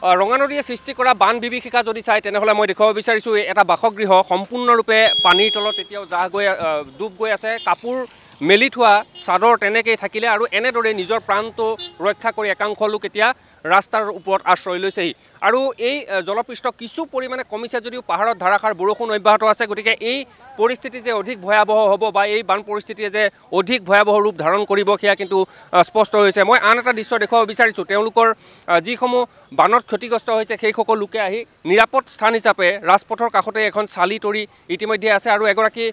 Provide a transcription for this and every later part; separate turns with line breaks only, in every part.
ৰঙানদীয়ে সৃষ্টি কৰা বান বিভীষিকা যদি চাই তেনেহ'লে মই দেখুৱাব বিচাৰিছোঁ এটা বাসগৃহ সম্পূৰ্ণৰূপে পানীৰ তলত এতিয়াও ডুব গৈ আছে। কাপোৰ মেলি থোৱা চাদৰ তেনেকেই থাকিলে আৰু এনেদৰে নিজৰ প্ৰাণটো ৰক্ষা কৰি একাংশ লোক এতিয়া ৰাস্তাৰ ওপৰত আশ্ৰয় লৈছেহি। আৰু এই জলপৃষ্ঠ কিছু পৰিমাণে কমিছে যদিও পাহাৰত ধাৰাসাৰ বৰষুণ অব্যাহত আছে। গতিকে এই পৰিস্থিতি যে অধিক ভয়াৱহ হ'ব বা এই বান পৰিস্থিতিয়ে যে অধিক ভয়াৱহ ৰূপ ধাৰণ কৰিব সেয়া কিন্তু স্পষ্ট হৈছে। মই আন এটা দৃশ্য দেখুৱাব বিচাৰিছোঁ। তেওঁলোকৰ যিসমূহ বানত ক্ষতিগ্ৰস্ত হৈছে সেইসকল লোকে আহি নিৰাপদ স্থান হিচাপে ৰাজপথৰ কাষতে এখন চালি তৰি ইতিমধ্যে আছে আৰু এগৰাকী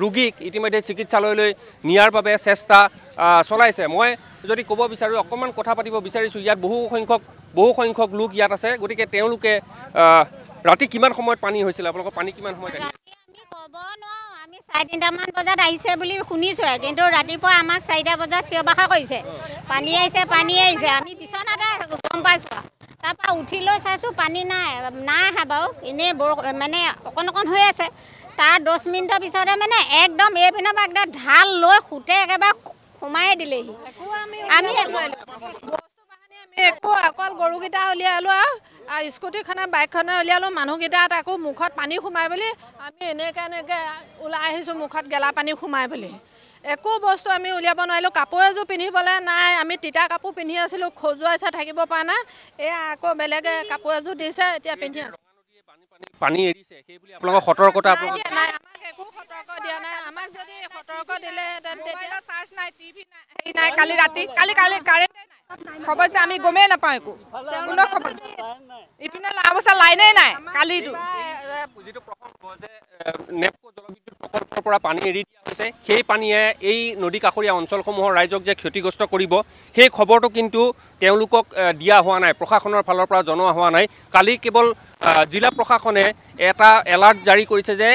ৰোগীক ইতিমধ্যে চিকিৎসালয়লৈ নিয়াৰ বাবে চেষ্টা চলাইছে। মই যদি ক'ব বিচাৰোঁ অকণমান কথা পাতিব বিচাৰিছোঁ। ইয়াত বহু সংখ্যক লোক ইয়াত আছে। গতিকে তেওঁলোকে ৰাতি কিমান সময়ত পানী হৈছিল? আপোনালোকৰ পানী কিমান সময়ত আহিছিল?
আমি ক'ব নোৱাৰোঁ। আমি 3:30মান বজাত আহিছে বুলি শুনিছোঁ, কিন্তু ৰাতিপুৱা আমাক 4টা বজাত চিঞৰ বাখৰ কৰিছে, পানী আহিছে পানী আহিছে। আমি বিচনাতে গম পাইছোঁ। তাৰপৰা উঠি লৈ চাইছোঁ পানী নাই আহা বাৰু, এনেই মানে অকণ হৈ আছে। তাৰ 10 মিনিটৰ পিছতে মানে একদম এইপিনৰ পৰা একদম ঢাল লৈ সুতে একেবাৰে সোমাই দিলেহি। আমি
একো অকল গৰুকেইটা উলিয়ালোঁ আৰু স্কুটিখনে বাইকখনে উলিয়ালোঁ। মানুহকেইটাত আকৌ মুখত পানী সোমাই বুলি আমি এনেকৈ ওলাই আহিছোঁ, মুখত গেলা পানী সোমাই বুলি। একো বস্তু আমি উলিয়াব নোৱাৰিলোঁ। কাপোৰ এযোৰ পিন্ধিবলৈ নাই। আমি তিতা কাপোৰ পিন্ধি আছিলোঁ, খজুৱাইছে, থাকিব পৰা নাই। এয়া আকৌ বেলেগে কাপোৰ এযোৰ দিছে, এতিয়া পিন্ধি আছোঁ।
পানী এৰিছে সেই বুলি আপোনালোকৰ সতৰ্কতা
নাই, আমাক একো সতৰ্ক দিয়া নাই। আমাক যদি সতৰ্ক দিলেহেঁতেন তেতিয়া চাৰ্জ নাই, টিভি নাই, হেৰি নাই। কালি ৰাতি কালি কাৰেণ্ট খবৰ যে আমি গমেই নাপাওঁ একো, কোনো খবৰ। ইপিনে অৱস্থা লাইনেই নাই। কালিটো
যিটো প্ৰসংগ যে নেপকো জলবিদ্যুৎ প্ৰকল্পৰ পৰা পানী এৰি দিয়া হৈছে, সেই পানীয়ে এই নদী কাষৰীয়া অঞ্চলসমূহৰ ৰাইজক যে ক্ষতিগ্ৰস্ত কৰিব সেই খবৰটো কিন্তু তেওঁলোকক দিয়া হোৱা নাই, প্ৰশাসনৰ ফালৰ পৰা জনোৱা হোৱা নাই। কালি কেৱল জিলা প্ৰশাসনে এটা এলাৰ্ট জাৰি কৰিছে যে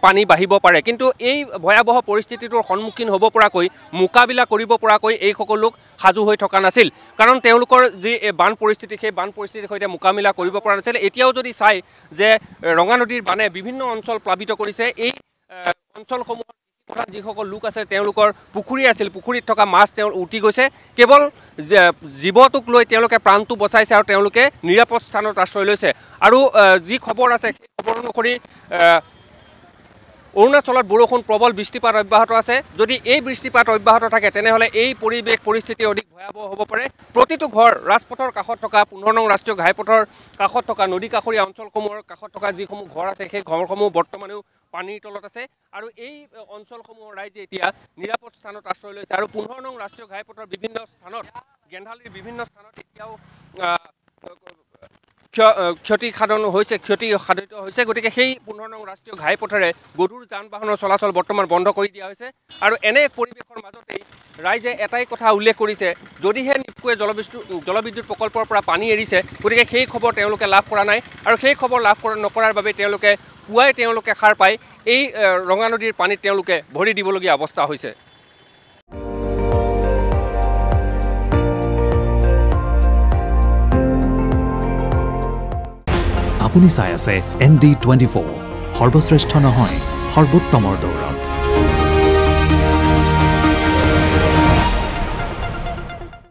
পানী বাঢ়িব পাৰে, কিন্তু এই ভয়াৱহ পৰিস্থিতিটোৰ সন্মুখীন হ'ব পৰাকৈ মোকাবিলা কৰিব পৰাকৈ এইসকল লোক সাজু হৈ থকা নাছিল। কাৰণ তেওঁলোকৰ যি বান পৰিস্থিতি সেই বান পৰিস্থিতিৰ সৈতে মোকাবিলা কৰিব পৰা নাছিল। এতিয়াও যদি চাই যে ৰঙানদীৰ বানে বিভিন্ন অঞ্চল প্লাবিত কৰিছে। এই অঞ্চলসমূহত যিসকল লোক আছে তেওঁলোকৰ পুখুৰী আছিল, পুখুৰীত থকা মাছ উটি গৈছে। কেৱল জীৱটোক লৈ তেওঁলোকে প্ৰাণটো বচাইছে আৰু তেওঁলোকে নিৰাপদ স্থানত আশ্ৰয় লৈছে। আৰু যি খবৰ আছে সেই খবৰ অনুসৰি অৰুণাচলত বৰষুণ প্ৰবল বৃষ্টিপাত অব্যাহত আছে। যদি এই বৃষ্টিপাত অব্যাহত থাকে তেনেহ'লে এই পৰিস্থিতি অধিক ভয়াৱহ হ'ব পাৰে। প্ৰতিটো ঘৰ ৰাজপথৰ কাষত থকা 15 নং ৰাষ্ট্ৰীয় ঘাইপথৰ কাষত থকা নদী কাষৰীয়া অঞ্চলসমূহৰ কাষত থকা যিসমূহ ঘৰ আছে সেই ঘৰসমূহ বৰ্তমানেও পানীৰ তলত আছে। আৰু এই অঞ্চলসমূহৰ ৰাইজে এতিয়া নিৰাপদ স্থানত আশ্ৰয় লৈছে। আৰু 15 নং ৰাষ্ট্ৰীয় ঘাইপথৰ বিভিন্ন স্থানত, গেন্ধালিৰ বিভিন্ন স্থানত এতিয়াও ক্ষতি সাধিত হৈছে। গতিকে সেই 15 নং ৰাষ্ট্ৰীয় ঘাইপথেৰে গধুৰ যান বাহনৰ চলাচল বৰ্তমান বন্ধ কৰি দিয়া হৈছে। আৰু এনে পৰিৱেশৰ মাজতেই ৰাইজে এটাই কথা উল্লেখ কৰিছে, যদিহে নিপকোৱে জলবিদ্যুৎ প্ৰকল্পৰ পৰা পানী এৰিছে, গতিকে সেই খবৰ তেওঁলোকে লাভ কৰা নাই। আৰু সেই খবৰ লাভ নকৰাৰ বাবে পুৱাই তেওঁলোকে সাৰ পাই এই ৰঙানদীৰ পানীত তেওঁলোকে ভৰি দিবলগীয়া অৱস্থা হৈছে।
আপুনি চাই আছে ND24, সৰ্বশ্ৰেষ্ঠ নহয় সৰ্বোত্তমৰ দৌৰত।